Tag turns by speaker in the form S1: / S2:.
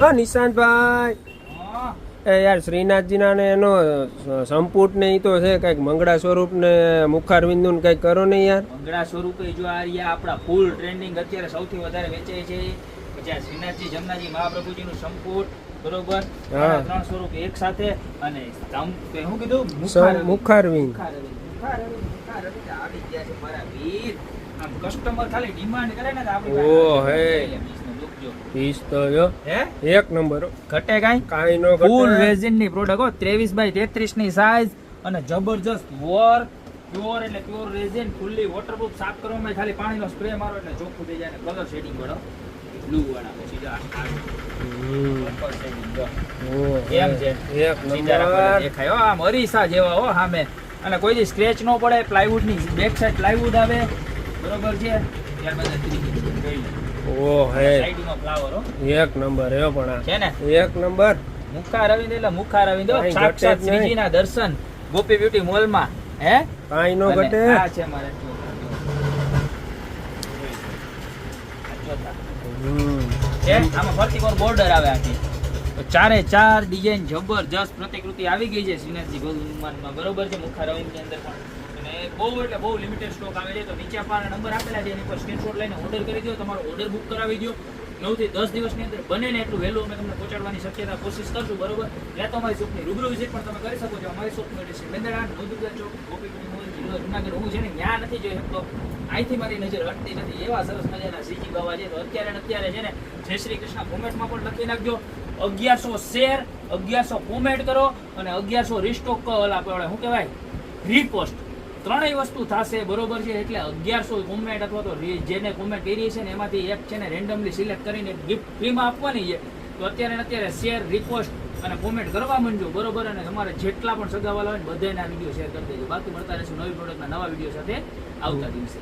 S1: હા નિશાંતભાઈ, એ યાર શ્રીનાથજીના ને એનો સંપુટ ને ઈ તો છે કઈક મંગળા સ્વરૂપ ને મુખારવિંદુ ને કઈક કરો ને યાર.
S2: મંગળા સ્વરૂપે જો આ રહ્યા આપણા ફૂલ ટ્રેન્ડિંગ અત્યારે સૌથી વધારે વેચાય છે. પછી આ શ્રીનાથજી જમનાજી મહાપ્રભુજીનું સંપુટ બરોબર, ત્રણ સ્વરૂપ એક સાથે અને શું કીધું
S1: મુખારવિંદ.
S2: આવી ગયા છે મારા વીર. આમ કસ્ટમર ખાલી ડિમાન્ડ કરે ને તો આપણી
S1: ઓ હે પીસ તો જો
S2: હે
S1: એક નંબર
S2: ઘટે
S1: કાઈ નો
S2: ફૂલ રેઝિન ની પ્રોડક્ટ હો 23x33 ની સાઈઝ અને જબરજસ્ત વર્ક પ્યોર એટલે પ્યોર રેઝિન ફૂલ્લી વોટરપ્રૂફ. સાફ કરવામાં ખાલી પાણીનો સ્પ્રે મારો એટલે ચોખ્ખું થઈ જાય અને કલર શેડિંગ વાળો બ્લુ વાળા પછી જો આ પર્પલ શેડિંગ જો એમ છે
S1: એક
S2: નંબર દેખાય હો આમ અરીસા જેવા હો સામે. અને કોઈ દી સ્ક્રેચ ન પડે. પ્લાયવુડ ની બેક સાઈડ પ્લાયવુડ આવે બરોબર છે. ત્યારબાદ
S1: ઓ હે
S2: સાઈડમાં ફ્લાવર હો
S1: એક નંબર હે પણ આ
S2: છે ને
S1: એક નંબર.
S2: મુખા રવિન્દ્ર એટલે મુખા રવિન્દ્ર સાક્ષાત શ્રીજીના દર્શન ગોપી બ્યુટી મોલ માં હે
S1: કાઈ નો ઘટે.
S2: આ છે મારે આમાં ફરતી કોર બોર્ડર આવે આખી. ચારે ચાર ડિઝાઇન જબરજસ્ત પ્રતિકૃતિ આવી ગઈ છે શ્રીનાથજી ભગવાનમાં બરોબર છે. મુખા રવિન્દ્ર ની અંદર પણ બહુ એટલે બહુ લિમિટેડ સ્ટોક આવે છે. તો નીચે આપણા નંબર આપેલા છે એની પર સ્ક્રીનશોટ લઈને ઓર્ડર કરી દો. તમારો ઓર્ડર બુક કરાવી દો. 9 થી 10 દિવસની અંદર બને ને એટલું વહેલું અમે તમને પહોંચાડવાની શક્યતા કોશિશ કરશું બરોબર. ત્યાં તો અમારી શોપની રૂબરૂ વિઝિટ પણ તમે કરી શકો છો. અમારી શોપનું એડ્રેસ છે મેંદરડા નવદુર્ગા ચોક ગોપી મોલ જિલ્લો જુનાગઢ. હું છે ને ત્યાં નથી જોઈ શકતો, અહીંથી મારી નજર હટતી નથી. એવા સરસ મજાના શ્રીજી બાવા છે. તો અત્યારે છે ને જય શ્રી કૃષ્ણ કોમેન્ટમાં પણ લખી નાખજો. 1100 શેર 1100 કોમેન્ટ કરો અને 1100 રિસ્ટોક શું કહેવાય રીપોસ્ટ. ત્રણેય વસ્તુ થશે બરોબર છે. એટલે 1100 કોમેન્ટ અથવા તો જેને કોમેન્ટ કરી છે ને એમાંથી એક છે ને રેન્ડમલી સિલેક્ટ કરીને ગિફ્ટ ફ્રીમાં આપવાની છે. તો અત્યારે શેર રિપોસ્ટ અને કોમેન્ટ કરવા માંડજો બરોબર. અને તમારે જેટલા પણ સગાવાલા હોય ને બધાના વિડીયો શેર કરી દેજો. બાકી મળતા રહેશું નવી પ્રોડક્ટના નવા વિડીયો સાથે આવતા દિવસે.